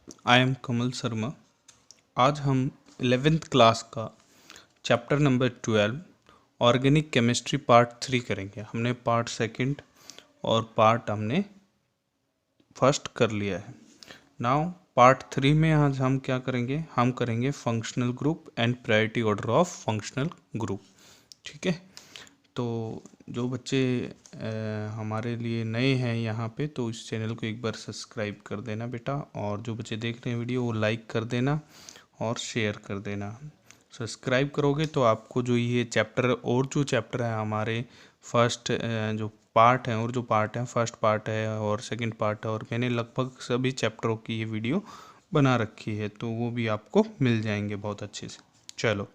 I am कमल शर्मा। आज हम 11th class का chapter number 12 organic chemistry part 3 करेंगे। हमने पार्ट सेकंड और पार्ट हमने फर्स्ट कर लिया है। नाउ पार्ट 3 में आज हम क्या करेंगे, हम करेंगे functional group and priority order of functional group. ठीक है, तो जो बच्चे हमारे लिए नए हैं यहाँ पे, तो इस चैनल को एक बार सब्सक्राइब कर देना बेटा, और जो बच्चे देख रहे हैं वीडियो वो लाइक कर देना और शेयर कर देना। सब्सक्राइब करोगे तो आपको जो ये चैप्टर और जो चैप्टर है हमारे फर्स्ट जो पार्ट हैं और जो पार्ट हैं, फर्स्ट पार्ट है और सेकंड पार्ट है, और मैंने लगभग सभी चैप्टरों की ये वीडियो बना रखी है, तो वो भी आपको मिल जाएंगे बहुत अच्छे से। चलो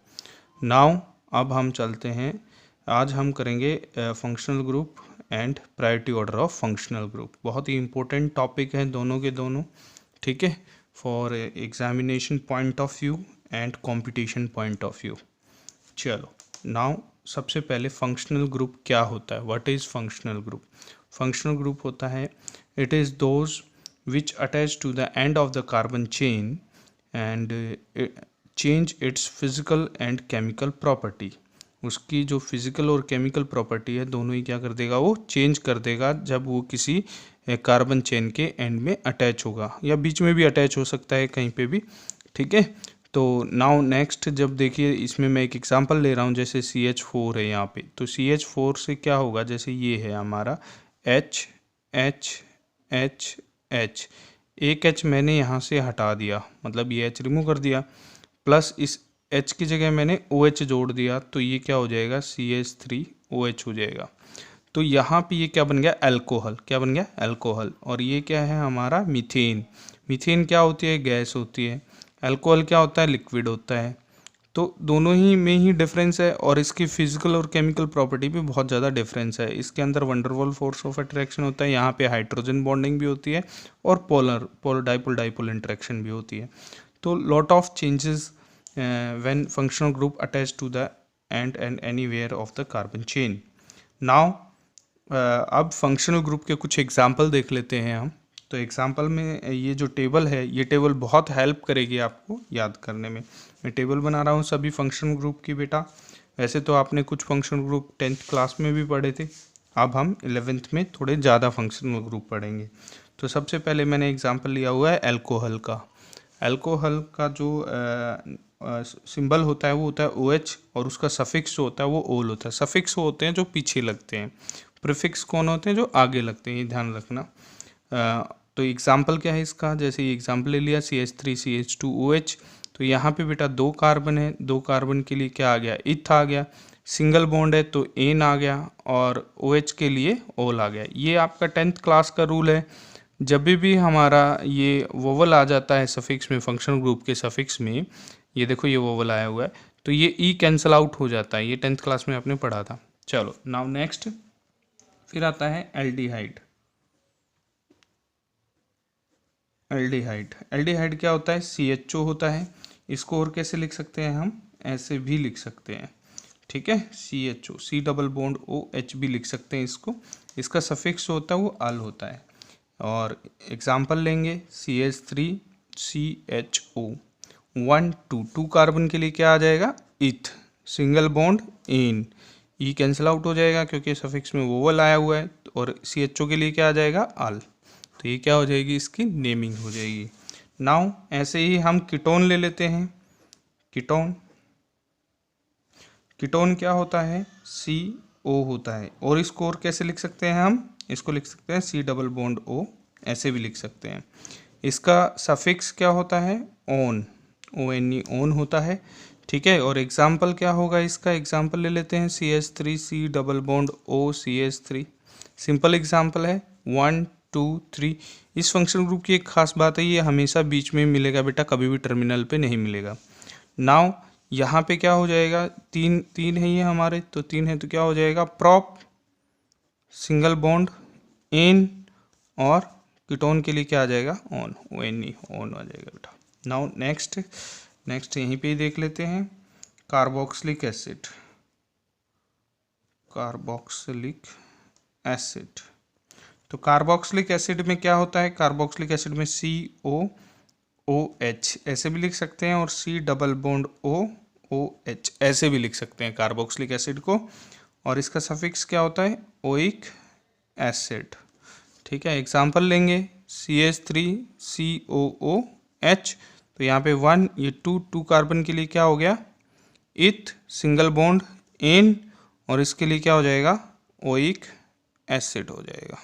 नाउ अब हम चलते हैं। आज हम करेंगे functional group and priority order of functional group. बहुत ही इंपॉर्टेंट टॉपिक है दोनों के दोनों। ठीक है, for examination point of view and competition point of view. चलो नाउ सबसे पहले फंक्शनल ग्रुप क्या होता है, what is functional group. Functional group होता है, it is those which attach to the end of the carbon chain and change its physical and chemical property. उसकी जो फिजिकल और केमिकल प्रॉपर्टी है दोनों ही क्या कर देगा, वो चेंज कर देगा जब वो किसी कार्बन चेन के एंड में अटैच होगा, या बीच में भी अटैच हो सकता है कहीं पे भी। ठीक है, तो नाउ नेक्स्ट जब देखिए इसमें मैं एक एग्जांपल ले रहा हूँ, जैसे CH4 है यहाँ पे, तो CH4 से क्या होगा, जैसे ये है हमारा H H H H, एक H मैंने यहाँ से हटा दिया, मतलब ये H रिमूव कर दिया, प्लस इस H की जगह मैंने OH जोड़ दिया, तो ये क्या हो जाएगा, CH3OH हो जाएगा। तो यहाँ पे ये क्या बन गया, अल्कोहल। क्या बन गया, अल्कोहल। और ये क्या है हमारा, मीथेन। मीथेन क्या होती है, गैस होती है। अल्कोहल क्या होता है, लिक्विड होता है। तो दोनों ही में ही डिफरेंस है, और इसकी फिजिकल और केमिकल प्रॉपर्टी भी बहुत ज़्यादा डिफरेंस है। इसके अंदर वंडरवॉल फोर्स ऑफ अट्रैक्शन होता है, यहाँ पे हाइड्रोजन बॉन्डिंग भी होती है, और पोलर डाइपोल इंटरेक्शन भी होती है। तो lot of changes when functional group attach to the end anywhere of the carbon chain. Now अब फंक्शनल ग्रुप के कुछ एग्जाम्पल देख लेते हैं हम। तो एग्जाम्पल में ये जो टेबल है, ये टेबल बहुत हेल्प करेगी आपको याद करने में। मैं टेबल बना रहा हूँ सभी फंक्शनल ग्रुप की बेटा। वैसे तो आपने कुछ फंक्शनल ग्रुप 10th क्लास में भी पढ़े थे, अब हम 11th में थोड़े ज़्यादा फंक्शनल ग्रुप पढ़ेंगे। तो सबसे पहले मैंने एग्जाम्पल लिया हुआ है अल्कोहल का। अल्कोहल का जो सिंबल होता है वो होता है OH, और उसका सफिक्स जो होता है वो ओल होता है। सफिक्स वो होते हैं जो पीछे लगते हैं, प्रीफिक्स कौन होते हैं, जो आगे लगते हैं, ये ध्यान रखना। तो एग्जाम्पल क्या है इसका, जैसे ये एग्जाम्पल ले लिया CH3CH2OH, तो यहाँ पे बेटा 2 कार्बन है, 2 कार्बन के लिए क्या आ गया, इथ आ गया। सिंगल बॉन्ड है तो एन आ गया, और OH के लिए ओल आ गया। ये आपका 10th क्लास का रूल है। जब भी हमारा ये वोवल आ जाता है सफिक्स में, फंक्शनल ग्रुप के सफिक्स में, ये देखो ये वोवल आया हुआ है, तो ये ई कैंसल आउट हो जाता है। ये 10th क्लास में आपने पढ़ा था। चलो नाउ नेक्स्ट फिर आता है एल्डिहाइड। एल्डिहाइड, एल्डिहाइड क्या होता है, CHO होता है। इसको और कैसे लिख सकते हैं हम, ऐसे भी लिख सकते हैं। ठीक है, CHO, C double bond OH भी लिख सकते हैं इसको। इसका सफिक्स होता है वो अल होता है। और एग्जाम्पल लेंगे CH3CHO 1 2 कार्बन के लिए क्या आ जाएगा, eth. Single bond ene, e cancel out हो जाएगा क्योंकि सफिक्स में वोवल आया हुआ है, और CHO के लिए क्या आ जाएगा, आल। तो ये क्या हो जाएगी, इसकी नेमिंग हो जाएगी। नाउ ऐसे ही हम कीटोन ले लेते हैं। कीटोन, कीटोन क्या होता है, CO होता है। और इसको और कैसे लिख सकते हैं हम, इसको लिख सकते हैं C डबल बॉन्ड O, ऐसे भी लिख सकते हैं। इसका सफिक्स क्या होता है, ओन, ONE, ओन होता है। ठीक है, और एग्जाम्पल क्या होगा इसका, एग्जाम्पल ले लेते हैं CH3C double bond O CH3। Simple example है, 1 2 3। इस फंक्शन ग्रुप की एक खास बात है, ये हमेशा बीच में मिलेगा बेटा, कभी भी टर्मिनल पे नहीं मिलेगा। नाउ यहाँ पे क्या हो जाएगा, तीन तीन है ये हमारे, तो 3 है तो क्या हो जाएगा, प्रॉप, सिंगल बॉन्ड एन, और कीटोन के लिए क्या आ जाएगा, ऑन, ONE, ऑन आ जाएगा बेटा। नाउ नेक्स्ट यहीं पे ही देख लेते हैं, कार्बोक्सिलिक एसिड। कार्बोक्सिलिक एसिड, तो कार्बोक्सिलिक एसिड में क्या होता है, कार्बोक्सिलिक एसिड में CO OH ऐसे भी लिख सकते हैं, और C डबल बॉन्ड OH ऐसे भी लिख सकते हैं कार्बोक्सिलिक एसिड को। और इसका सफिक्स क्या होता है? Oic acid. ठीक है, एग्जाम्पल लेंगे CH3COOH, तो यहाँ पे 1, ये 2 कार्बन के लिए क्या हो गया? इथ सिंगल बॉन्ड इन, और इसके लिए क्या हो जाएगा? ओइक एसिड हो जाएगा।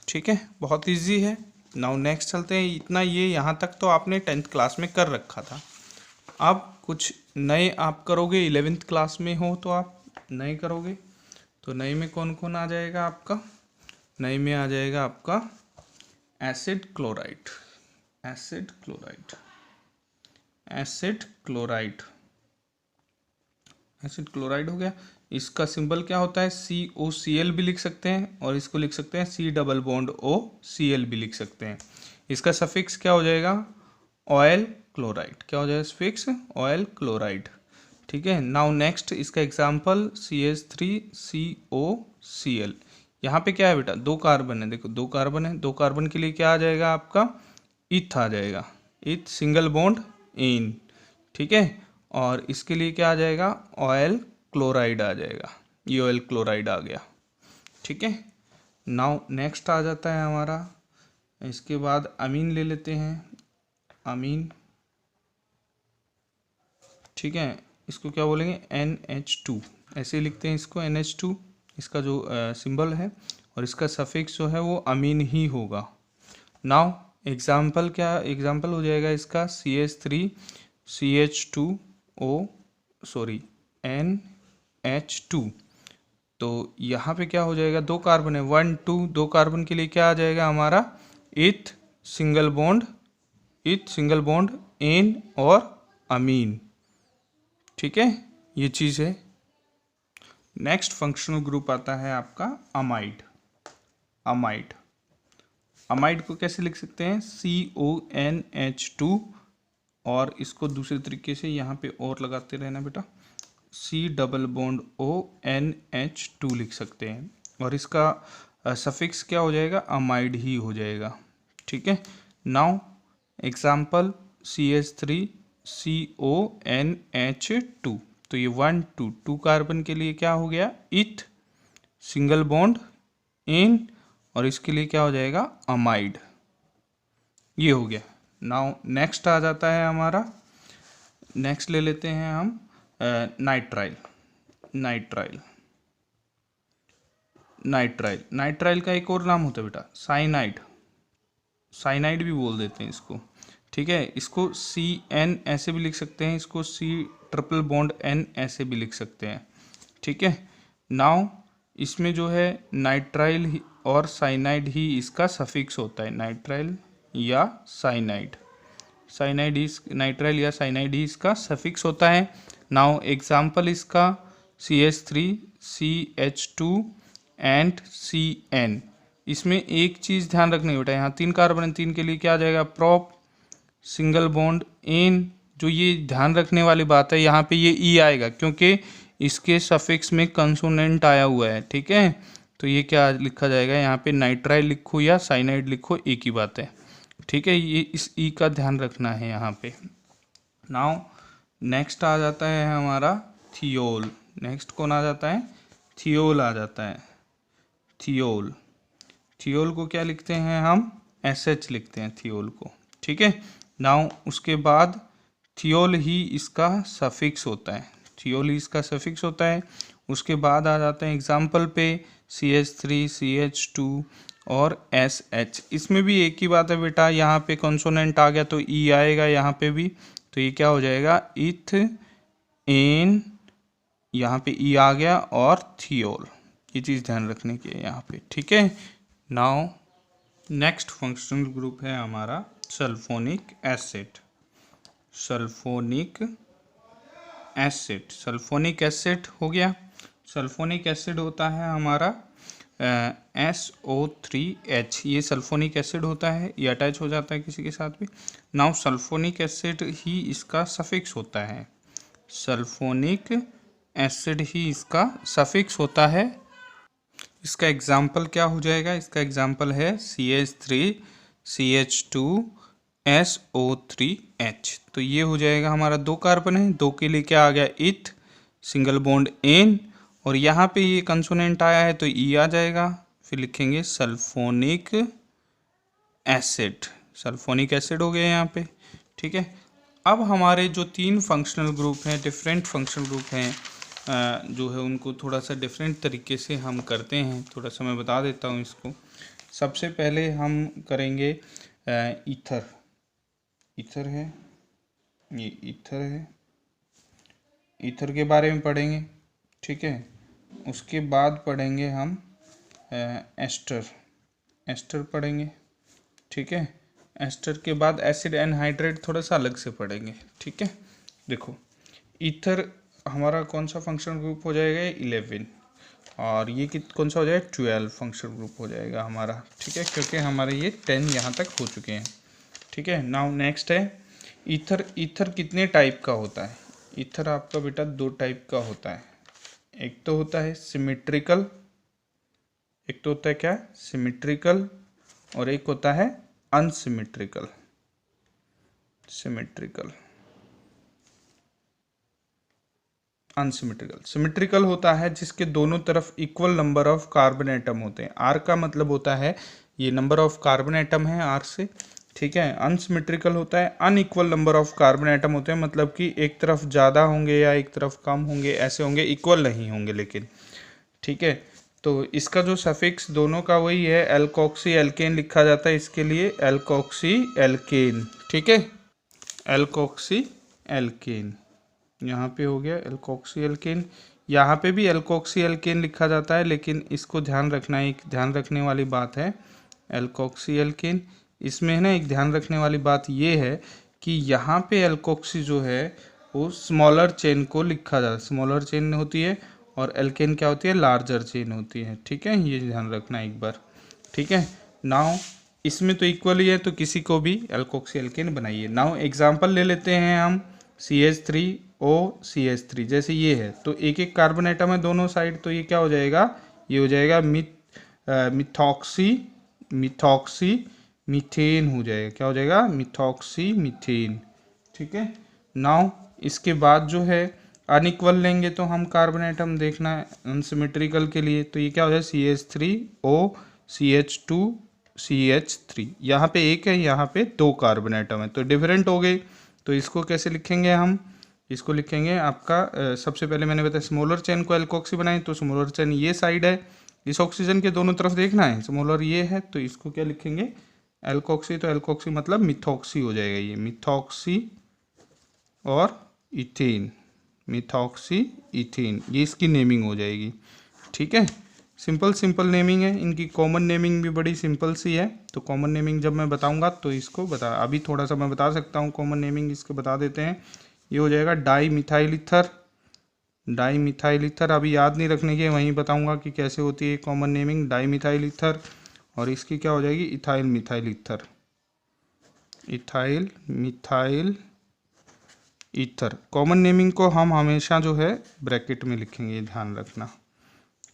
ठीक है, बहुत इजी है। नाउ नेक्स्ट चलते हैं। इतना ये यहाँ तक तो आपने 10th क्लास में कर रखा था। अब कुछ नए आप करोगे, 11th क्लास में हो तो आप नए करोगे। तो नए में कौन कौन आ जाएगा आपका? नए में आ जाएगा आपका acid chloride. Acid chloride, acid chloride, acid chloride हो गया। इसका सिंबल क्या होता है? COCl भी लिख सकते हैं, और इसको लिख सकते हैं C डबल बॉन्ड OCl भी लिख सकते हैं। इसका सफिक्स क्या हो जाएगा? Oil chloride. क्या हो जाएगा सफिक्स? Oil chloride. ठीक है, नाउ नेक्स्ट इसका एग्जांपल CH3COCl। यहाँ पे क्या है बेटा? 2 कार्बन है, देखो 2 कार्बन है। 2 कार्बन के लिए क्या आ जाएगा आपका? इथ आ जाएगा, इथ सिंगल बॉन्ड इन। ठीक है, और इसके लिए क्या आ जाएगा? ऑयल क्लोराइड आ जाएगा। ये ऑयल क्लोराइड आ गया। ठीक है, नाउ नेक्स्ट आ जाता है हमारा, इसके बाद अमीन ले लेते हैं। अमीन, ठीक है, इसको क्या बोलेंगे? NH2 ऐसे लिखते हैं इसको, NH2 इसका जो सिंबल है, और इसका सफिक्स जो है वो अमीन ही होगा। नाउ एग्जाम्पल क्या? एग्जाम्पल हो जाएगा इसका NH2, तो यहाँ पे क्या हो जाएगा? 2 कार्बन है, 1 2, 2 कार्बन के लिए क्या आ जाएगा हमारा? इथ सिंगल बॉन्ड, इथ सिंगल बॉन्ड एन और अमीन। ठीक है, ये चीज़ है। नेक्स्ट फंक्शनल ग्रुप आता है आपका अमाइड। अमाइड, अमाइड को कैसे लिख सकते हैं? CONH2, और इसको दूसरे तरीके से यहाँ पे और लगाते रहना बेटा, C डबल बॉन्ड ONH2 लिख सकते हैं, और इसका सफिक्स क्या हो जाएगा? अमाइड ही हो जाएगा। ठीक है, नाउ एग्जाम्पल CH3CONH2, तो ये 1 2 कार्बन के लिए क्या हो गया? इथ सिंगल बॉन्ड इन, और इसके लिए क्या हो जाएगा? अमाइड। ये हो गया। नाउ नेक्स्ट आ जाता है हमारा, नेक्स्ट ले लेते हैं हम नाइट्राइल। नाइट्राइल, नाइट्राइल, नाइट्राइल का एक और नाम होता है बेटा साइनाइड। साइनाइड भी बोल देते हैं इसको। ठीक है, इसको CN ऐसे भी लिख सकते हैं, इसको C ट्रिपल बॉन्ड N ऐसे भी लिख सकते हैं। ठीक है, नाउ इसमें जो है नाइट्राइल और साइनाइड ही इसका सफिक्स होता है। नाइट्राइल या साइनाइड, साइनाइड ही, नाइट्राइल या साइनाइड ही इसका सफिक्स होता है। नाउ एग्जाम्पल इसका CH3 CH2 एंड CN। इसमें एक चीज़ ध्यान रखनी बेटा, यहाँ 3 कार्बन, 3 के लिए क्या आ जाएगा? Prop single bond in. जो ये ध्यान रखने वाली बात है, यहाँ पे ये E आएगा क्योंकि इसके सफिक्स में कंसोनेंट आया हुआ है। ठीक है, तो ये क्या लिखा जाएगा? यहाँ पे नाइट्राइल लिखो या साइनाइड लिखो, एक ही बात है। ठीक है, ये इस E का ध्यान रखना है यहाँ पे। नाउ नेक्स्ट आ जाता है हमारा थियोल। नेक्स्ट कौन आ जाता है? थियोल आ जाता है। थियोल, थियोल को क्या लिखते हैं हम? SH लिखते हैं थियोल को। ठीक है, नाउ उसके बाद थियोल ही इसका सफिक्स होता है। थियोल ही इसका सफिक्स होता है। उसके बाद आ जाते हैं एग्जाम्पल पे CH3 CH2 और SH। इसमें भी एक ही बात है बेटा, यहाँ पे कंसोनेंट आ गया तो E आएगा यहाँ पे भी, तो ये क्या हो जाएगा? इथ एन, यहाँ पे E आ गया, और थियोल। ये चीज़ ध्यान रखने की है यहाँ पे। ठीक है, नाउ नेक्स्ट फंक्शनल ग्रुप है हमारा sulphonic acid. Sulphonic acid, sulphonic acid हो गया। सल्फोनिक एसिड होता है हमारा SO3H। ये सल्फोनिक एसिड होता है, ये अटैच हो जाता है किसी के साथ भी। नाउ सल्फोनिक एसिड ही इसका सफिक्स होता है। सल्फोनिक एसिड ही इसका सफिक्स होता है। इसका एग्जाम्पल क्या हो जाएगा? इसका एग्जाम्पल है CH3 CH2 SO3H। तो ये हो जाएगा हमारा 2 कार्बन है, 2 के लिए क्या आ गया इथ, सिंगल बॉन्ड एन, और यहाँ पे ये कंसोनेंट आया है तो ई आ जाएगा। फिर लिखेंगे सल्फोनिक एसिड, सल्फोनिक एसिड हो गया यहाँ पे। ठीक है, अब हमारे जो 3 फंक्शनल ग्रुप हैं, डिफरेंट फंक्शनल ग्रुप हैं, जो है उनको थोड़ा सा डिफरेंट तरीके से हम करते हैं। थोड़ा सा मैं बता देता हूँ इसको। सबसे पहले हम करेंगे ईथर, ईथर है, ये ईथर है, ईथर के बारे में पढ़ेंगे। ठीक है, उसके बाद पढ़ेंगे हम एस्टर, एस्टर पढ़ेंगे। ठीक है, एस्टर के बाद एसिड एनहाइड्रेट थोड़ा सा अलग से पढ़ेंगे। ठीक है, देखो ईथर हमारा कौन सा फंक्शनल ग्रुप हो जाएगा, 11, और ये कौन सा हो जाएगा, 12 फंक्शनल ग्रुप हो जाएगा हमारा। ठीक है, क्योंकि हमारे ये 10 यहाँ तक हो चुके हैं। ठीक है, नाउ नेक्स्ट है ईथर। ईथर कितने टाइप का होता है, ईथर आपका बेटा 2 टाइप का होता है। एक तो होता है सिमेट्रिकल, एक तो होता है क्या, सिमेट्रिकल, और एक होता है अनसिमेट्रिकल। Symmetrical, unsymmetrical. सिमेट्रिकल होता है जिसके दोनों तरफ equal number of carbon atom होते हैं। आर का मतलब होता है ये नंबर ऑफ कार्बन एटम है आर से। ठीक है, अनसिमेट्रिकल होता है unequal number of carbon atom होते हैं, मतलब कि एक तरफ ज़्यादा होंगे या एक तरफ कम होंगे, ऐसे होंगे, इक्वल नहीं होंगे लेकिन। ठीक है, तो इसका जो सफिक्स दोनों का वही है, एल्कोक्सी एल्केन लिखा जाता है इसके लिए, एल्कोक्सी एल्केन। ठीक है, एल्कोक्सी एल्केन यहाँ पे हो गया एल्कोक्सी एल्केन। यहाँ पे भी एल्कोक्सी एल्केन लिखा जाता है, लेकिन इसको ध्यान रखना, एक ध्यान रखने वाली बात है एल्कोक्सी एल्केन। इसमें है ना एक ध्यान रखने वाली बात ये है कि यहाँ पे एल्कोक्सी जो है वो स्मॉलर चेन को लिखा जाता है, स्मॉलर चेन होती है, और एल्केन क्या होती है, लार्जर चेन होती है। ठीक है, ये ध्यान रखना एक बार। ठीक है, नाउ इसमें तो इक्वल ही है, तो किसी को भी एल्कोक्सी एल्केन बनाइए। नाउ एग्जाम्पल ले लेते हैं हम, CH3OCH3 जैसे ये है, तो एक एक कार्बन एटम है दोनों साइड, तो ये क्या हो जाएगा, ये हो जाएगा मिथॉक्सी, मिथॉक्सी मीथेन हो जाएगा। क्या हो जाएगा, मिथॉक्सी मीथेन। ठीक है, नाउ इसके बाद जो है अनइक्वल लेंगे तो हम कार्बन एटम देखना है अनसिमेट्रिकल के लिए, तो ये क्या हो जाएगा, CH3OCH2CH3। यहाँ पे एक है, यहाँ पे 2 कार्बन एटम है, तो डिफरेंट हो गए। तो इसको कैसे लिखेंगे हम, इसको लिखेंगे आपका सबसे पहले मैंने बताया स्मॉलर चेन को एल्कोक्सी बनाए, तो स्मॉलर चेन ये साइड है, इस ऑक्सीजन के दोनों तरफ देखना है, स्मॉलर ये है, तो इसको क्या लिखेंगे, एल्कोक्सी। तो एल्कोक्सी मतलब मिथॉक्सी हो जाएगा, ये मिथॉक्सी और इथेन, मिथॉक्सी इथेन, ये इसकी नेमिंग हो जाएगी। ठीक है, सिंपल सिंपल नेमिंग है इनकी, कॉमन नेमिंग भी बड़ी सिंपल सी है। तो कॉमन नेमिंग जब मैं बताऊंगा तो इसको बता, अभी थोड़ा सा मैं बता सकता हूँ कॉमन नेमिंग, इसको बता देते हैं। ये हो जाएगा di methyl ether, di methyl ether, अभी याद नहीं रखने की, वहीं बताऊंगा कि कैसे होती है common naming, di methyl ether. और इसकी क्या हो जाएगी, ethyl methyl ether, ethyl methyl ether. Common naming को हम हमेशा जो है ब्रैकेट में लिखेंगे, ध्यान रखना।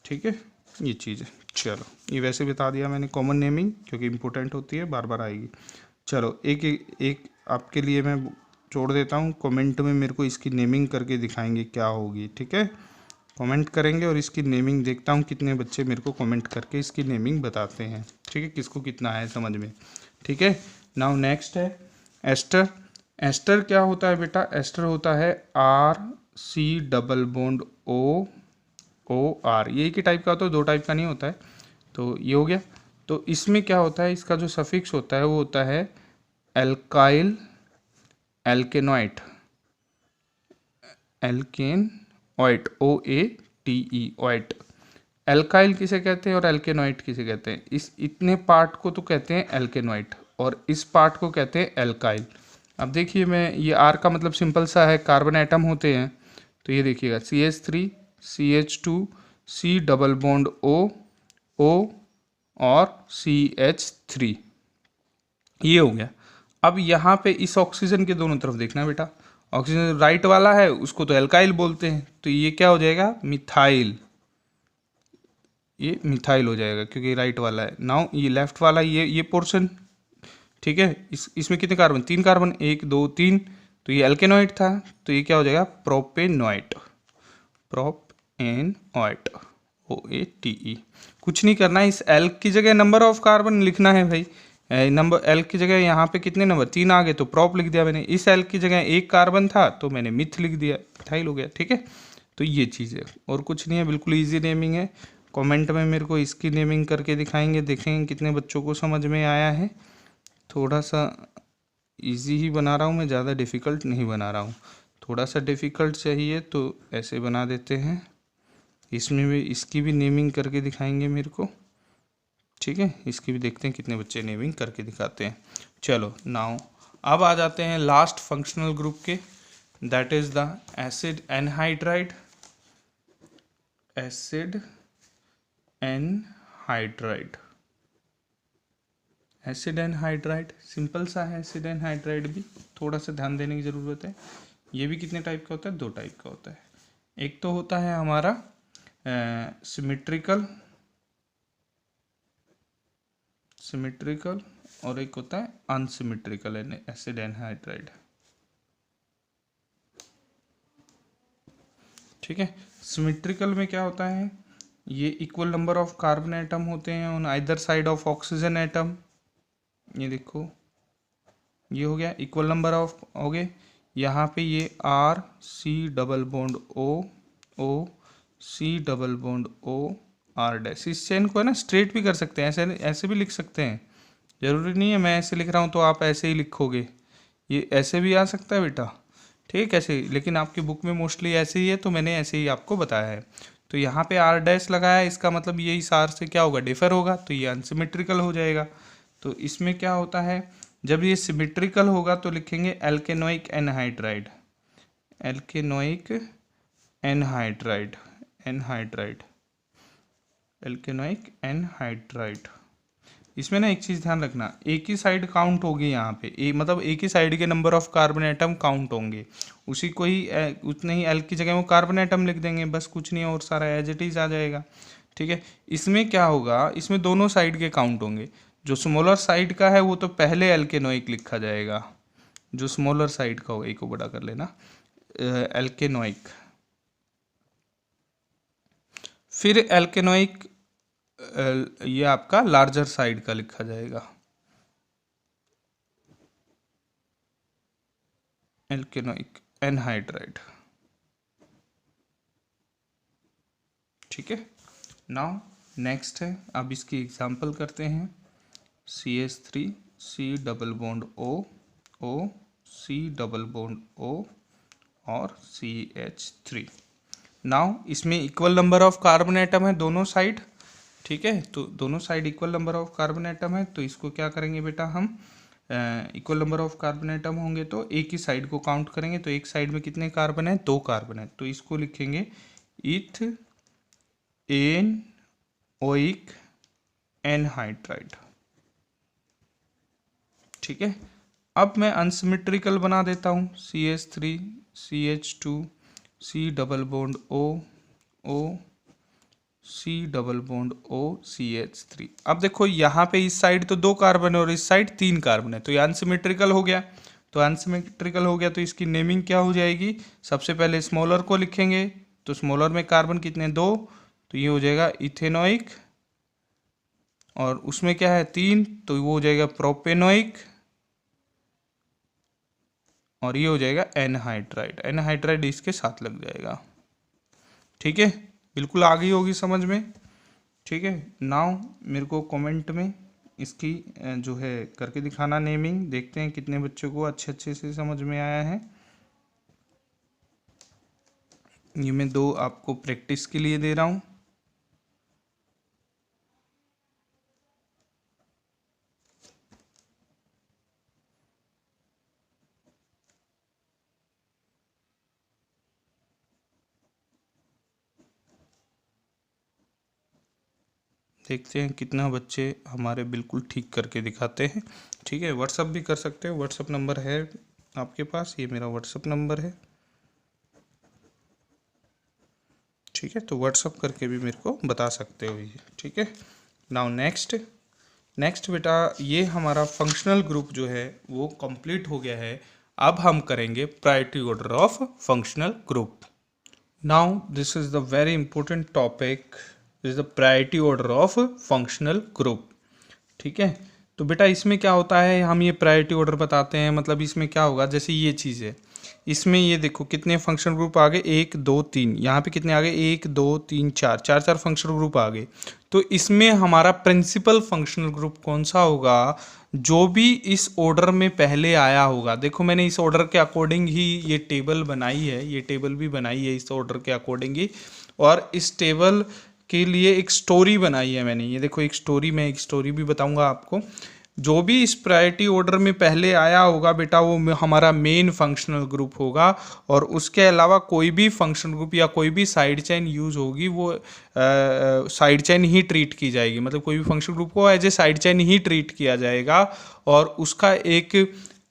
ठीक है, ये चीज़ है। चलो, ये वैसे बता दिया मैंने कॉमन नेमिंग, क्योंकि इंपॉर्टेंट होती है, बार बार आएगी। चलो एक आपके लिए मैं छोड़ देता हूँ, कमेंट में मेरे को इसकी नेमिंग करके दिखाएंगे क्या होगी। ठीक है, कमेंट करेंगे और इसकी नेमिंग देखता हूँ कितने बच्चे मेरे को कमेंट करके इसकी नेमिंग बताते हैं। ठीक है, किसको कितना है समझ में। ठीक है, नाउ नेक्स्ट है एस्टर। एस्टर क्या होता है बेटा, एस्टर होता है RC डबल बॉन्ड OR, ये एक ही टाइप का होता है, 2 टाइप का नहीं होता है। तो ये हो गया। तो इसमें क्या होता है, इसका जो सफिक्स होता है वो होता है एल्काइल एल्केनॉइट, एल्केनॉइट OATE ऑइट। एल्काइल किसे कहते हैं और एल्केनॉइट किसे कहते हैं, इस इतने पार्ट को तो कहते हैं एल्केनॉइट, और इस पार्ट को कहते हैं एल्काइल। अब देखिए, मैं ये R का मतलब सिंपल सा है, कार्बन एटम होते हैं, तो ये देखिएगा CH3 CH2 C double bond O और CH3, ये हो गया। अब यहाँ पे इस ऑक्सीजन के दोनों तरफ देखना बेटा, ऑक्सीजन राइट वाला है उसको तो एल्काइल बोलते हैं, तो ये क्या हो जाएगा, मिथाइल, ये मिथाइल हो जाएगा क्योंकि राइट वाला है। नाउ ये लेफ्ट वाला, ये पोर्शन ठीक है। इसमें कितने कार्बन, 3 कार्बन, 1 2 3, तो ये एल्केनॉइड था, तो ये क्या हो जाएगा प्रोपेनॉइट, प्रोपेनॉइट, OATE। कुछ नहीं करना है, इस एल की जगह नंबर ऑफ कार्बन लिखना है भाई। नंबर एल की जगह यहाँ पे कितने नंबर, 3 आ गए तो प्रोप लिख दिया मैंने। इस एल की जगह 1 कार्बन था तो मैंने मिथ लिख दिया, मिथाइल हो गया। ठीक है, तो ये चीज़ है और कुछ नहीं है, बिल्कुल ईजी नेमिंग है। कमेंट में मेरे को इसकी नेमिंग करके दिखाएंगे, देखेंगे कितने बच्चों को समझ में आया है। थोड़ा सा इजी ही बना रहा हूँ मैं, ज़्यादा डिफ़िकल्ट नहीं बना रहा हूँ। थोड़ा सा डिफ़िकल्ट चाहिए तो ऐसे बना देते हैं। इसमें भी इसकी भी नेमिंग करके दिखाएंगे मेरे को। ठीक है, इसकी भी देखते हैं कितने बच्चे नेमिंग करके दिखाते हैं। चलो नाउ अब आ जाते हैं लास्ट फंक्शनल ग्रुप के, that is the acid anhydride. Acid anhydride, acid anhydride simple सा है। एसिड एनहाइड्राइड भी थोड़ा सा ध्यान देने की ज़रूरत है। ये भी कितने टाइप का होता है, 2 टाइप का होता है। एक तो होता है हमारा सिमेट्रिकल, सिमेट्रिकल, और एक होता है अनसिमेट्रिकल एसिड एनहाइड्राइड। ठीक है, सिमेट्रिकल में क्या होता है, ये equal number of carbon atom होते हैं on either side of oxygen atom. ये देखो, ये हो गया इक्वल नंबर ऑफ, हो गए। यहाँ पे ये R, C double bond O, O, C double bond O, R dash. इस चेन को है ना स्ट्रेट भी कर सकते हैं, ऐसे ऐसे भी लिख सकते हैं। ज़रूरी नहीं है मैं ऐसे लिख रहा हूँ तो आप ऐसे ही लिखोगे, ये ऐसे भी आ सकता है बेटा। ठीक, ऐसे ही, लेकिन आपकी बुक में मोस्टली ऐसे ही है तो मैंने ऐसे ही आपको बताया है। तो यहाँ पे R डैश लगाया है, इसका मतलब ये इस R से क्या होगा, डिफर होगा, तो ये अनसिमेट्रिकल हो जाएगा। तो इसमें क्या होता है, जब ये सिमेट्रिकल होगा तो लिखेंगे एल्केनोइक एनहाइड्राइड, एल्केनोइक एनहाइड्राइड, एनहाइड्राइड, एल्केनोइक एनहाइड्राइड। इसमें ना एक चीज़ ध्यान रखना, एक ही साइड काउंट होगी यहाँ पे, मतलब एक ही साइड के number of carbon atom count होंगे। उसी को ही उतने ही एल की जगह वो कार्बन एटम लिख देंगे, बस कुछ नहीं और सारा एज इट इज आ जाएगा। ठीक है, इसमें क्या होगा, इसमें दोनों साइड के काउंट होंगे। जो स्मॉलर साइड का है वो तो पहले एल्केनोइक लिखा जाएगा, जो स्मॉलर साइड का हो, एक को बड़ा कर लेना, एल्केनोइक। फिर एल्केनोइक ये आपका लार्जर साइड का लिखा जाएगा, एल्केनोइक एनहाइड्राइड। ठीक है, नाउ नेक्स्ट है, अब इसकी एग्जांपल करते हैं। CH3, C double bond O, O, C double bond O और CH3। नाउ इसमें equal number of carbon atom है दोनों साइड। ठीक है, तो दोनों side equal number of carbon atom है, तो इसको क्या करेंगे बेटा, हम equal number of carbon atom होंगे तो एक ही साइड को काउंट करेंगे। तो एक साइड में कितने कार्बन है, 2 कार्बन है, तो इसको लिखेंगे इथ एनओइक एनहाइड्राइड। ठीक है, अब मैं अनसिमेट्रिकल बना देता हूँ, CH3, CH2, C double bond O, O, C double bond O, CH3। अब देखो यहाँ पे इस साइड तो 2 कार्बन है और इस साइड 3 कार्बन है, तो ये अनसिमेट्रिकल हो गया। तो अनसिमेट्रिकल हो गया तो इसकी नेमिंग क्या हो जाएगी, सबसे पहले स्मॉलर को लिखेंगे, तो स्मॉलर में कार्बन कितने, 2, तो ये हो जाएगा इथेनोइक, और उसमें क्या है 3, तो वो हो जाएगा प्रोपेनोइक, और ये हो जाएगा एनहाइड्राइड। एनहाइड्राइड इसके साथ लग जाएगा। ठीक है, बिल्कुल आ गई होगी समझ में। ठीक है, नाउ मेरे को कमेंट में इसकी जो है करके दिखाना नेमिंग, देखते हैं कितने बच्चों को अच्छे अच्छे से समझ में आया है। ये मैं 2 आपको प्रैक्टिस के लिए दे रहा हूँ। देखते हैं कितना बच्चे हमारे बिल्कुल ठीक करके दिखाते हैं। ठीक है, व्हाट्सअप भी कर सकते हो, व्हाट्सअप नंबर है आपके पास, ये मेरा व्हाट्सअप नंबर है। ठीक है, तो व्हाट्सअप करके भी मेरे को बता सकते हो ये। ठीक है, नाउ नेक्स्ट नेक्स्ट बेटा, ये हमारा फंक्शनल ग्रुप जो है वो कंप्लीट हो गया है। अब हम करेंगे priority order of functional group. Now this is the very important topic, is the priority order of functional group. ठीक है, तो बेटा इसमें क्या होता है, हम ये प्रायोरिटी ऑर्डर बताते हैं। मतलब इसमें क्या होगा, जैसे ये चीज़ है, इसमें ये देखो कितने फंक्शन ग्रुप आ गए, 1 2 3, यहाँ पे कितने आ गए, 1 2 3 4, चार फंक्शनल ग्रुप आ गए। तो इसमें हमारा प्रिंसिपल फंक्शनल ग्रुप कौन सा होगा, जो भी इस ऑर्डर में पहले आया होगा। देखो मैंने इस ऑर्डर के अकॉर्डिंग ही ये टेबल बनाई है, ये टेबल भी बनाई है इस ऑर्डर के अकॉर्डिंग ही, और इस टेबल के लिए एक स्टोरी बनाई है मैंने। ये देखो एक स्टोरी, मैं एक स्टोरी भी बताऊंगा आपको। जो भी इस प्रायोरिटी ऑर्डर में पहले आया होगा बेटा वो हमारा मेन फंक्शनल ग्रुप होगा, और उसके अलावा कोई भी फंक्शनल ग्रुप या कोई भी साइड चेन यूज़ होगी वो साइड चेन ही ट्रीट की जाएगी। मतलब कोई भी फंक्शनल ग्रुप को एज ए साइड चेन ही ट्रीट किया जाएगा, और उसका एक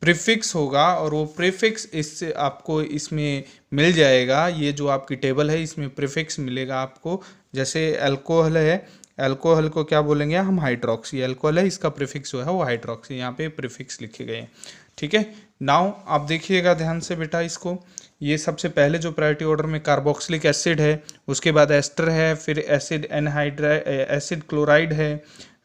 प्रीफिक्स होगा, और वो प्रीफिक्स इससे आपको इसमें मिल जाएगा। ये जो आपकी टेबल है इसमें प्रीफिक्स मिलेगा आपको। जैसे अल्कोहल है, अल्कोहल को क्या बोलेंगे हम, हाइड्रोक्सी। अल्कोहल है, इसका प्रीफिक्स जो है वो हाइड्रोक्सी, यहाँ पे प्रीफिक्स लिखे गए हैं। ठीक है, नाउ आप देखिएगा ध्यान से बेटा इसको। ये सबसे पहले जो प्रायोरिटी ऑर्डर में कार्बोक्सिलिक एसिड है, उसके बाद एस्टर है, फिर एसिड एनहाइड्राइड, एसिड क्लोराइड है,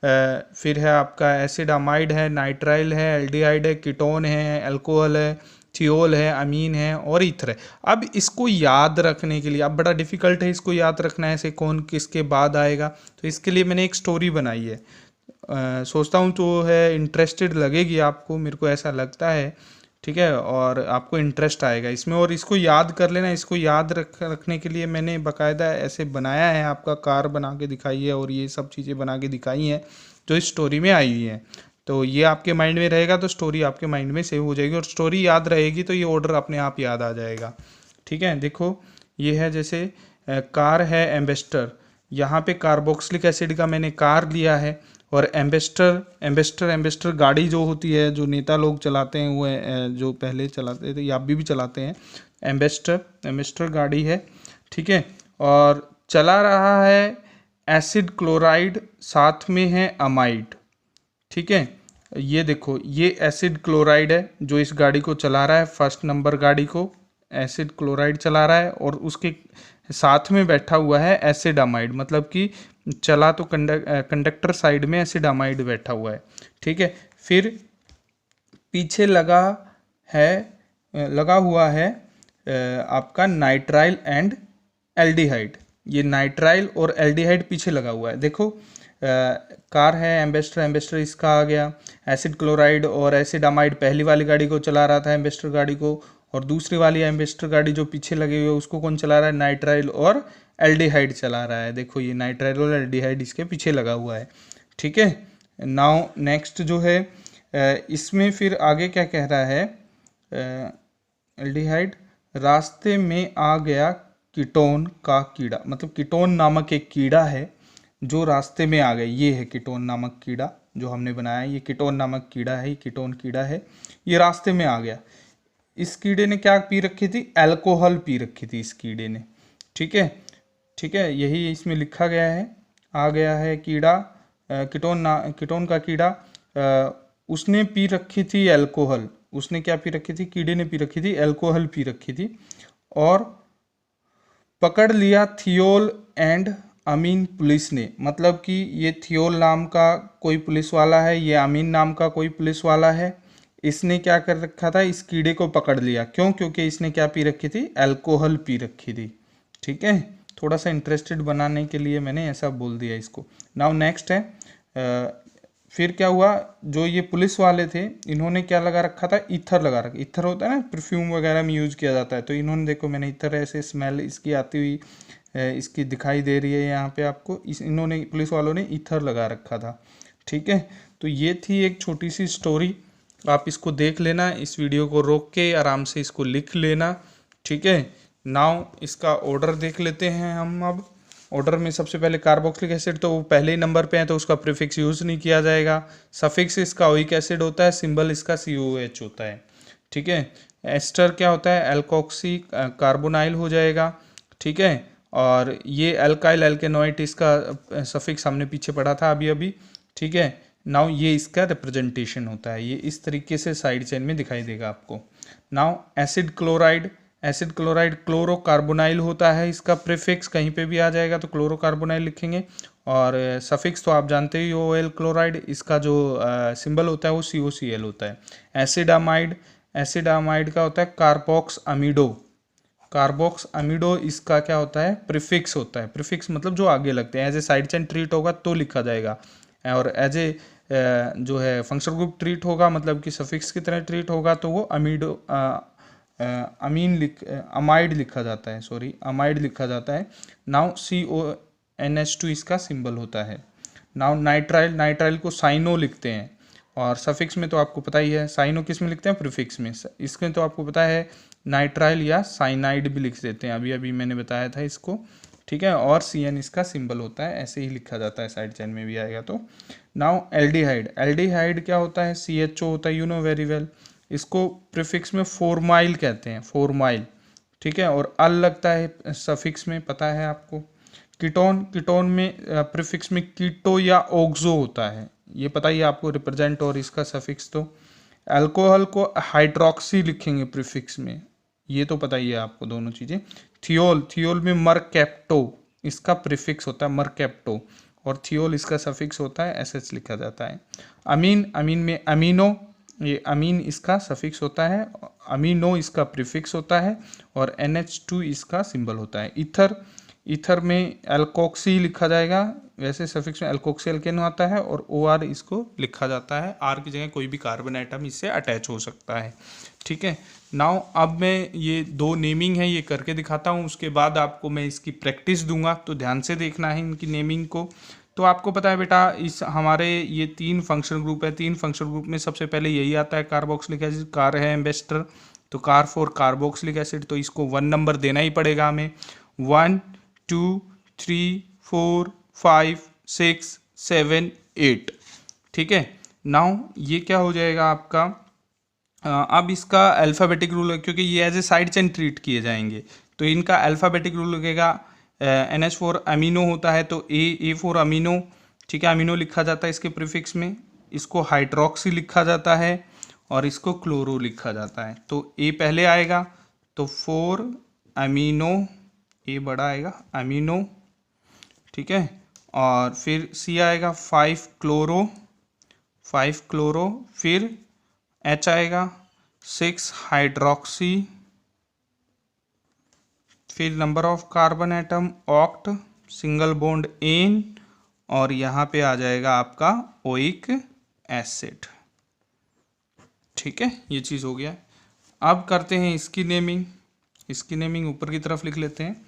फिर है आपका एसिड अमाइड है, नाइट्राइल है, एल्डिहाइड है, कीटोन है, अल्कोहल है, थियोल है, अमीन है और ईथर है। अब इसको याद रखने के लिए, अब बड़ा डिफिकल्ट है इसको याद रखना है, ऐसे कौन किसके बाद आएगा, तो इसके लिए मैंने एक स्टोरी बनाई है। सोचता हूँ तो है इंटरेस्टेड लगेगी आपको, मेरे को ऐसा लगता है। ठीक है, और आपको इंटरेस्ट आएगा इसमें, और इसको याद कर लेना। इसको याद रखने के लिए मैंने बाकायदा ऐसे बनाया है, आपका कार बना के दिखाई है और ये सब चीज़ें बना के दिखाई हैं जो इस स्टोरी में आई हुई हैं। तो ये आपके माइंड में रहेगा तो स्टोरी आपके माइंड में सेव हो जाएगी, और स्टोरी याद रहेगी तो ये ऑर्डर अपने आप याद आ जाएगा। ठीक है, देखो ये है जैसे कार है एम्बेस्टर, यहाँ पे कार्बोक्सिलिक एसिड का मैंने कार लिया है, और एम्बेस्टर गाड़ी जो होती है, जो नेता लोग चलाते हैं, वो जो पहले चलाते थे या अभी भी चलाते हैं, एम्बेस्टर गाड़ी है। ठीक है, और चला रहा है एसिड क्लोराइड, साथ में है अमाइड। ठीक है, ये देखो ये एसिड क्लोराइड है जो इस गाड़ी को चला रहा है, फर्स्ट नंबर गाड़ी को एसिड क्लोराइड चला रहा है, और उसके साथ में बैठा हुआ है एसिड अमाइड, मतलब कि चला तो कंडक्टर साइड में एसिड अमाइड बैठा हुआ है। ठीक है, फिर पीछे लगा हुआ है आपका नाइट्राइल एंड एल्डिहाइड। ये नाइट्राइल और एल्डिहाइड पीछे लगा हुआ है। देखो कार है एम्बेस्टर इसका आ गया, एसिड क्लोराइड और एसिड अमाइड पहली वाली गाड़ी को चला रहा था एम्बेस्टर गाड़ी को, और दूसरी वाली एम्बेस्टर गाड़ी जो पीछे लगे हुए उसको कौन चला रहा है, नाइट्राइल और एल्डिहाइड चला रहा है। देखो ये नाइट्राइल और एल्डिहाइड इसके पीछे लगा हुआ है। ठीक है, नाउ नेक्स्ट जो है इसमें फिर आगे क्या कह रहा है, एल्डिहाइड रास्ते में आ गया कीटोन का कीड़ा, मतलब कीटोन नामक एक कीड़ा है जो रास्ते में आ गए। ये है कीटोन नामक कीड़ा जो हमने बनाया है, ये कीटोन नामक कीड़ा है, ये कीटोन कीड़ा है, ये रास्ते में आ गया। इस कीड़े ने क्या पी रखी थी, अल्कोहल पी रखी थी इस कीड़े ने। ठीक है, ठीक है, यही इसमें लिखा गया है। आ गया है कीड़ा, कीटोन का कीड़ा, उसने पी रखी थी अल्कोहल। उसने क्या पी रखी थी, कीड़े ने पी रखी थी अल्कोहल पी रखी थी, और पकड़ लिया थियोल एंड अमीन पुलिस ने। मतलब कि ये थियोल नाम का कोई पुलिस वाला है, ये अमीन नाम का कोई पुलिस वाला है। इसने क्या कर रखा था, इस कीड़े को पकड़ लिया। क्यों, क्योंकि इसने क्या पी रखी थी, अल्कोहल पी रखी थी। ठीक है, थोड़ा सा इंटरेस्टेड बनाने के लिए मैंने ऐसा बोल दिया इसको। नाउ नेक्स्ट है फिर क्या हुआ, जो ये पुलिस वाले थे इन्होंने क्या लगा रखा था, ईथर लगा रखा। ईथर होता है ना, परफ्यूम वगैरह में यूज़ किया जाता है, तो इन्होंने देखो मैंने ईथर ऐसे स्मेल इसकी आती हुई इसकी दिखाई दे रही है यहाँ पे आपको, इन्होंने पुलिस वालों ने ईथर लगा रखा था। ठीक है, तो ये थी एक छोटी सी स्टोरी, आप इसको देख लेना, इस वीडियो को रोक के आराम से इसको लिख लेना। ठीक है, नाउ इसका ऑर्डर देख लेते हैं हम। अब ऑर्डर में सबसे पहले कार्बोक्सिलिक एसिड तो पहले ही नंबर पे है, तो उसका प्रीफिक्स यूज़ नहीं किया जाएगा। सफिक्स इसका ओइक एसिड होता है, सिंबल इसका COH होता है। ठीक है, एस्टर क्या होता है, एल्कोक्सी कार्बोनाइल हो जाएगा। ठीक है, और ये अल्काइल एल्केनोइट, इसका सफिक्स हमने पीछे पढ़ा था अभी अभी। ठीक है, नाउ ये इसका रिप्रेजेंटेशन होता है, ये इस तरीके से साइड चेन में दिखाई देगा आपको। Now acid chloride, acid chloride chlorocarbonyl होता है, इसका प्रीफिक्स कहीं पे भी आ जाएगा तो क्लोरोकार्बोनाइल लिखेंगे, और सफिक्स तो आप जानते ही हो OL क्लोराइड, इसका जो सिंबल होता है वो COCl होता है। एसिड अमाइड, एसिड अमाइड का होता है कार्बोक्स अमीडो, कार्बोक्स अमीडो इसका क्या होता है, प्रीफिक्स होता है। प्रीफिक्स मतलब जो आगे लगते हैं, as a side chain treat होगा तो लिखा जाएगा, और एज ए जो है फंक्शनल ग्रुप ट्रीट होगा मतलब कि सफिक्स की तरह ट्रीट होगा तो वो अमीडो अमाइड लिखा जाता है, सॉरी अमाइड लिखा जाता है। नाउ CONH2 इसका सिंबल होता है। नाउ नाइट्राइल, नाइट्राइल को साइनो लिखते हैं, और सफिक्स में तो आपको पता ही है, साइनो किस में लिखते हैं, प्रीफिक्स में। इसमें तो आपको पता है नाइट्राइल या साइनाइड भी लिख देते हैं, अभी अभी मैंने बताया था इसको, ठीक है। और CN इसका सिंबल होता है, ऐसे ही लिखा जाता है, साइड चेन में भी आएगा तो। नाउ एल्डिहाइड, एल्डिहाइड क्या होता है, CHO होता है, यू नो वेरी वेल। इसको प्रीफिक्स में फोरमाइल कहते हैं, फोरमाइल, ठीक है। और अल लगता है सफिक्स में, पता है आपको। कीटोन, कीटोन में प्रीफिक्स में कीटो या ऑक्सो होता है, ये पता ही है आपको, रिप्रेजेंट और इसका सफिक्स तो। अल्कोहल को हाइड्रोक्सी लिखेंगे प्रीफिक्स में, ये तो पता ही है आपको दोनों चीज़ें। थियोल, थियोल में मरकैप्टो इसका प्रीफिक्स होता है, मरकैप्टो, और थियोल इसका सफिक्स होता है, SH लिखा जाता है। अमीन, अमीन में अमीनो, ये अमीन इसका सफिक्स होता है, अमीनो इसका प्रीफिक्स होता है, और NH2 इसका सिंबल होता है। ईथर, ईथर में एल्कोक्सी लिखा जाएगा, वैसे सफिक्स में एल्कोक्सी एल्केन आता है, और OR इसको लिखा जाता है, R की जगह कोई भी कार्बन आइटम इससे अटैच हो सकता है, ठीक है। नाउ अब मैं ये दो नेमिंग है ये करके दिखाता हूँ, उसके बाद आपको मैं इसकी प्रैक्टिस दूंगा, तो ध्यान से देखना है इनकी नेमिंग को। तो आपको पता है बेटा, इस हमारे ये 3 फंक्शनल ग्रुप है, 3 फंक्शनल ग्रुप में सबसे पहले यही आता है कार्बोक्सिलिक एसिड, कार है एम्बेस्टर, तो कार फॉर कार्बोक्सिलिक एसिड, तो इसको 1 नंबर देना ही पड़ेगा हमें। 1 2 3 4 5 6 7 8, ठीक है। नाउ ये क्या हो जाएगा आपका, अब इसका अल्फ़ाबेटिक रूल है, क्योंकि ये as a side chain treat किए जाएंगे, तो इनका अल्फ़ाबेटिक रूल लगेगा। NH4 अमीनो होता है तो A4 अमीनो, ठीक है, अमीनो लिखा जाता है इसके प्रीफिक्स में, इसको हाइड्रोक्सी लिखा जाता है, और इसको क्लोरो लिखा जाता है। तो A पहले आएगा तो 4 अमीनो, A बड़ा आएगा अमीनो, ठीक है, और फिर C आएगा 5 क्लोरो, 5 क्लोरो, फिर H आएगा 6 हाइड्रोक्सी, फिर number of carbon atom oct, single bond ene, और यहाँ पे आ जाएगा आपका ओइक एसिड, ठीक है, ये चीज़ हो गया। अब करते हैं इसकी नेमिंग, इसकी नेमिंग ऊपर की तरफ लिख लेते हैं।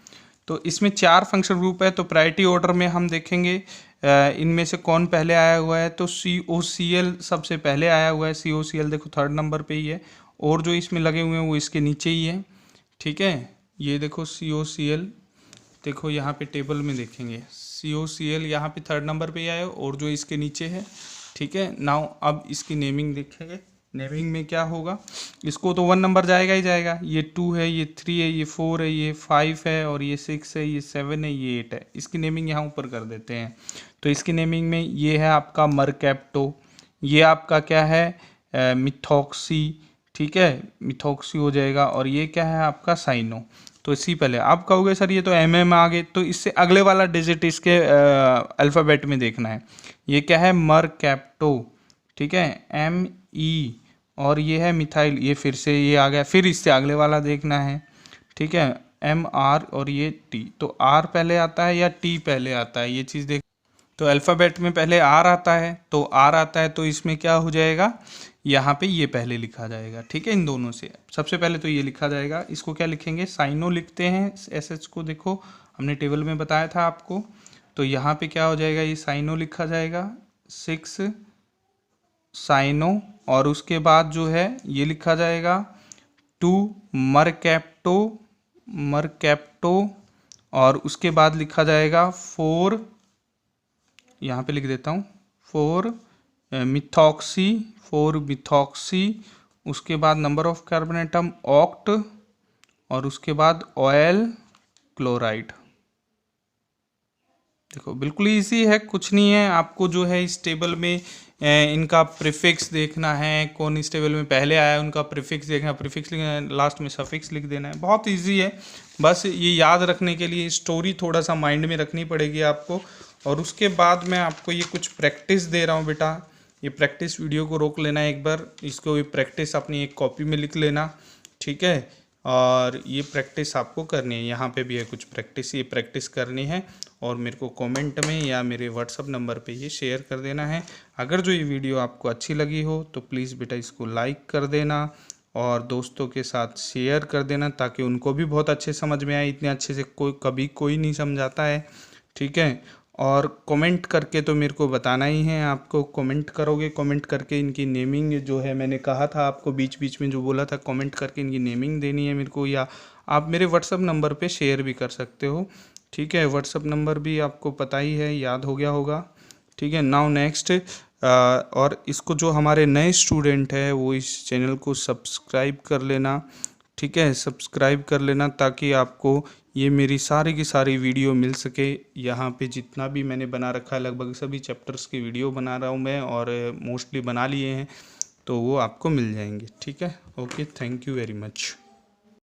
तो इसमें 4 फंक्शनल ग्रुप है, तो प्रायोरिटी ऑर्डर में हम देखेंगे इनमें से कौन पहले आया हुआ है, तो COCl सबसे पहले आया हुआ है, COCl देखो 3rd नंबर पे ही है, और जो इसमें लगे हुए हैं वो इसके नीचे ही है, ठीक है। ये देखो COCl, देखो यहाँ पे टेबल में देखेंगे COCl यहाँ पे 3rd नंबर पे ही आया, और जो इसके नीचे है, ठीक है। नाउ अब इसकी नेमिंग देखेंगे, नेमिंग में क्या होगा, इसको तो 1 नंबर जाएगा ही जाएगा, ये 2 है, ये 3 है, ये 4 है, ये 5 है, और ये 6 है, ये 7 है, ये 8 है। इसकी नेमिंग यहाँ ऊपर कर देते हैं। तो इसकी नेमिंग में ये है आपका मरकैप्टो, ये आपका क्या है मिथॉक्सी, ठीक है, मिथॉक्सी हो जाएगा, और ये क्या है आपका साइनो। तो इसी पहले आप कहोगे सर ये तो MM आ गए, तो इससे अगले वाला डिजिट इसके अल्फ़ाबेट में देखना है। ये क्या है मरकैप्टो, ठीक है, ME, और ये है मिथाइल, ये फिर से ये आ गया, फिर इससे अगले वाला देखना है, ठीक है, MR, और ये T, तो R पहले आता है या T पहले आता है, ये चीज़ देख। तो अल्फ़ाबेट में पहले R आता है, तो R आता है तो इसमें क्या हो जाएगा, यहाँ पे ये पहले लिखा जाएगा, ठीक है। इन दोनों से सबसे पहले तो ये लिखा जाएगा, इसको क्या लिखेंगे, साइनो लिखते हैं, SH को देखो हमने टेबल में बताया था आपको, तो यहाँ पे क्या हो जाएगा, ये साइनो लिखा जाएगा, 6 साइनो, और उसके बाद जो है ये लिखा जाएगा 2 मरकैप्टो, मरकैप्टो, और उसके बाद लिखा जाएगा 4, यहाँ पे लिख देता हूँ 4 मिथॉक्सी, 4 मिथॉक्सी, उसके बाद number of carbon atom oct, और उसके बाद ऑयल क्लोराइड, देखो बिल्कुल ईजी है, कुछ नहीं है। आपको जो है इस टेबल में इनका प्रीफिक्स देखना है, कौन इस टेबल में पहले आया है उनका प्रीफिक्स देखना है, प्रीफिक्स लिखना है, लास्ट में सफिक्स लिख देना है। बहुत इजी है, बस ये याद रखने के लिए स्टोरी थोड़ा सा माइंड में रखनी पड़ेगी आपको। और उसके बाद मैं आपको ये कुछ प्रैक्टिस दे रहा हूँ बेटा, ये प्रैक्टिस वीडियो को रोक लेना एक बार, इसको ये प्रैक्टिस अपनी एक कॉपी में लिख लेना, ठीक है। और ये प्रैक्टिस आपको करनी है, यहाँ पे भी है कुछ प्रैक्टिस, ये प्रैक्टिस करनी है और मेरे को कमेंट में या मेरे व्हाट्सअप नंबर पे ये शेयर कर देना है। अगर जो ये वीडियो आपको अच्छी लगी हो तो प्लीज़ बेटा इसको लाइक कर देना और दोस्तों के साथ शेयर कर देना, ताकि उनको भी बहुत अच्छे समझ में आए। इतने अच्छे से कोई नहीं समझाता है, ठीक है। और कमेंट करके तो मेरे को बताना ही है, आपको कमेंट करोगे, कमेंट करके इनकी नेमिंग जो है, मैंने कहा था आपको बीच बीच में जो बोला था, कमेंट करके इनकी नेमिंग देनी है मेरे को, या आप मेरे व्हाट्सअप नंबर पे शेयर भी कर सकते हो, ठीक है। व्हाट्सअप नंबर भी आपको पता ही है, याद हो गया होगा, ठीक है। नाउ नेक्स्ट, और इसको जो हमारे नए स्टूडेंट है वो इस चैनल को सब्सक्राइब कर लेना, ठीक है, सब्सक्राइब कर लेना, ताकि आपको ये मेरी सारी की सारी वीडियो मिल सके। यहाँ पे जितना भी मैंने बना रखा है, लगभग सभी चैप्टर्स की वीडियो बना रहा हूँ मैं, और मोस्टली बना लिए हैं, तो वो आपको मिल जाएंगे, ठीक है। Okay, thank you very much.